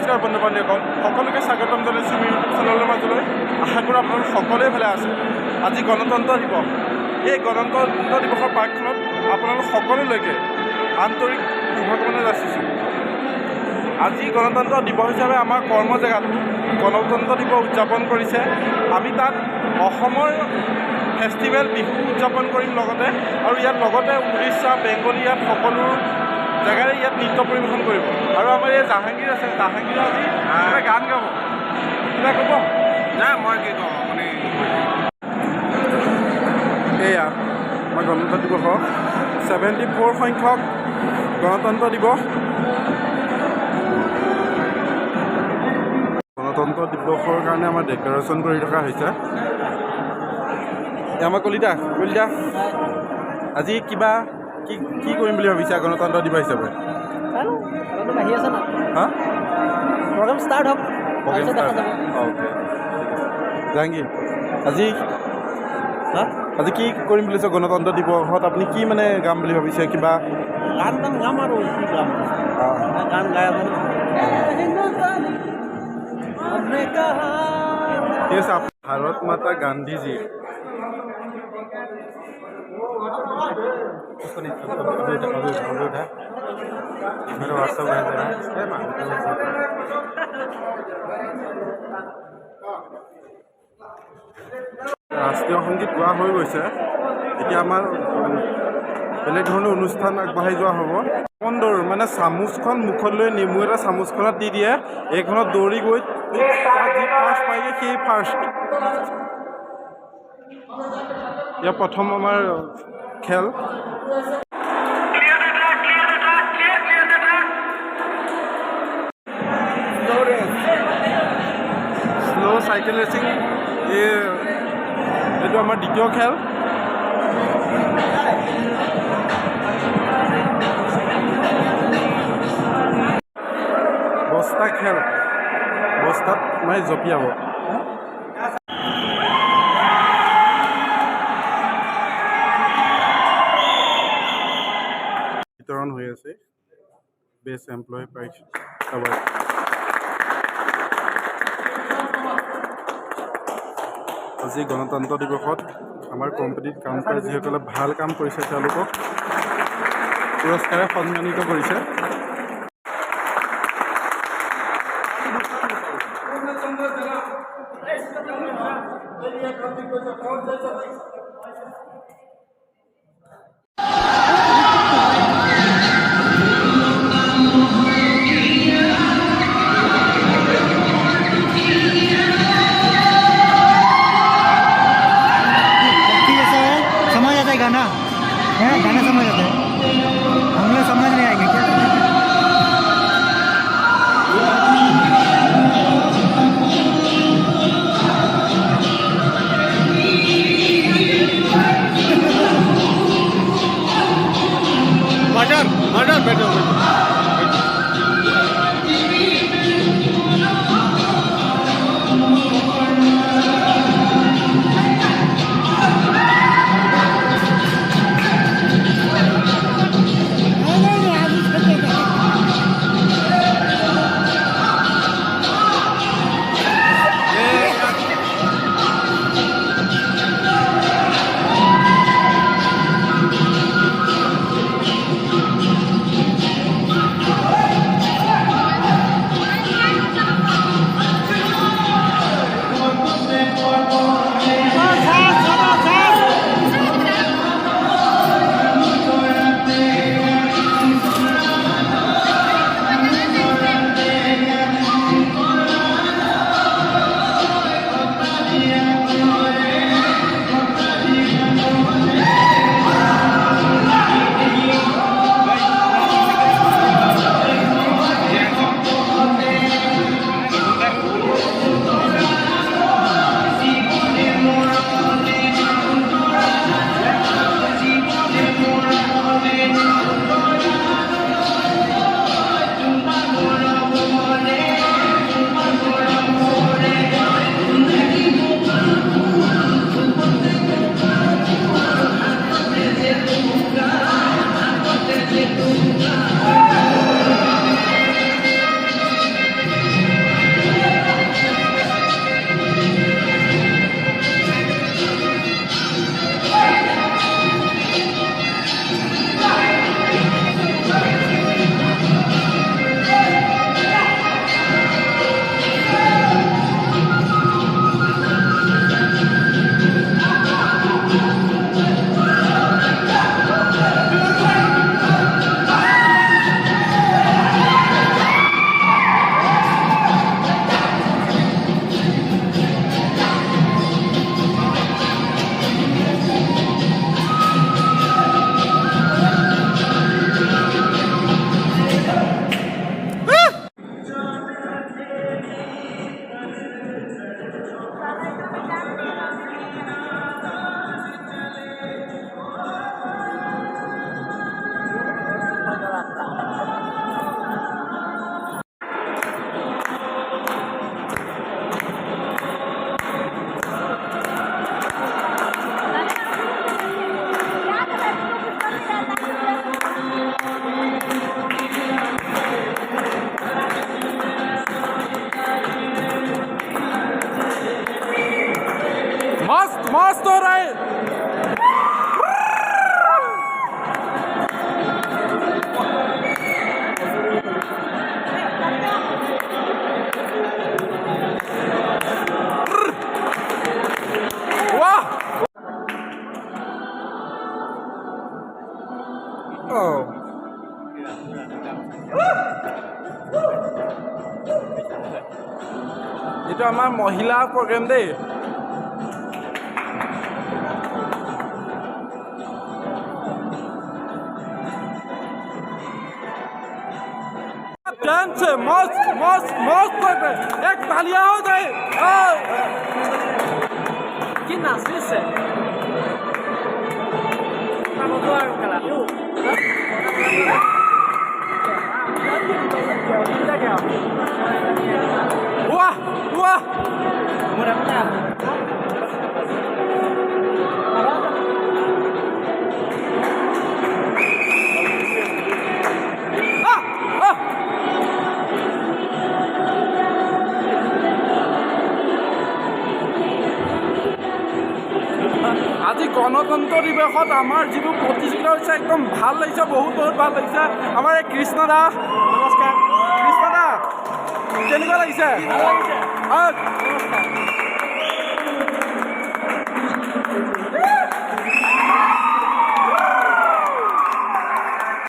নমস্কাৰ বন্ধু বান্ধৱীসকল, সকলোকে স্বাগতম জনাইছোঁ মোৰ ইউটিউব চেনেলৰ মাজলৈ। আশা কৰোঁ আপোনালোক সকলোৱে ভালে আছে। আজি গণতন্ত্ৰ দিৱস। এই গণতন্ত্ৰ দিৱসৰ পাৰ্কখনত আপোনালোক সকলোলৈকে আন্তৰিক শুভকামনা যাচিছোঁ। আজি গণতন্ত্ৰ দিৱস হিচাপে আমাৰ কৰ্ম জেগাত গণতন্ত্ৰ দিৱস উদযাপন কৰিছে। আমি তাত অসমৰ ফেষ্টিভেল বিহু উদযাপন কৰিম লগতে, আৰু ইয়াত লগতে উৰিষ্যা, বেংগলী ইয়াত সকলো জেগাৰে ইয়াত নৃত্য পৰিৱেশন কৰিব। আৰু আমাৰ এই জাহাংগীৰ আছে, জাহাংগীৰে আজি কিবা গান গাব, কিবা ক'ব? নাই, মই কি কওঁ আপুনি। এয়া আমাৰ গণতন্ত্ৰ দিৱসৰ 74 সংখ্যক গণতন্ত্ৰ দিৱস। গণতন্ত্ৰ দিৱসৰ কাৰণে আমাৰ ডেক'ৰেশ্যন কৰি থকা হৈছে। আমাৰ কলিতা আজি কিবা কি কৰিম বুলি ভাবিছা গণতন্ত্ৰ দিৱস হিচাপে? প্ৰগ্ৰাম ষ্টাৰ্ট হওক। অ'কে, জাহাংগীৰ আজি কি কৰিম বুলি ভাবিছে গণতন্ত্ৰ দিৱসত? আপুনি কি মানে গাম বুলি ভাবিছে? কিবা গান গাম আৰু কি গাম, গান গাই আছোঁ। ঠিক আছে। ভাৰত মাতা গান্ধীজী ৰাষ্ট্ৰীয় সংগীত গোৱা হৈ গৈছে। এতিয়া আমাৰ বেলেগ ধৰণৰ অনুষ্ঠান আগবাঢ়াই যোৱা হ'ব। দৌৰ মানে চামুচখন মুখত লৈ নেমু এটা চামুচখনত দি দিয়ে, এইখনত দৌৰি গৈ যি ফাৰ্ষ্ট পায়গৈ সেই ফাৰ্ষ্ট। ইয়াৰ প্ৰথম আমাৰ খেল। শ্ল' চাইকেল ৰেচিং, এইটো আমাৰ দ্বিতীয় খেল। বস্তা খেল, বস্তাত মানে জঁপিয়াব। বিতৰণ হৈ আছে বেষ্ট এমপ্লয় প্ৰাইজ এৱাৰ্ড। আজি গণতন্ত্ৰ দিৱসত আমাৰ কোম্পানীত কাম কৰা যিসকলে ভাল কাম কৰিছে তেওঁলোকক পুৰস্কাৰে সন্মানিত কৰিছে। गाना है, गाना समझ आता है, हम लोग समझ नहीं आएंगे क्या? এইটো আমাৰ মহিলা প্ৰগ্ৰেম দেই। डांस है मस्त मस्त मस्त एक तालियां हो जाए Que nasce Vamos doar o cara. वाह वाह Mudah-mudahan. আজি গণতন্ত্ৰ দিৱসত আমাৰ যিবোৰ প্ৰতিযোগিতা হৈছে একদম ভাল লাগিছে, বহুত বহুত ভাল লাগিছে। আমাৰ এই কৃষ্ণ দা, নমস্কাৰ। কৃষ্ণ দা কেনেকুৱা লাগিছে? Namaskar. আহ,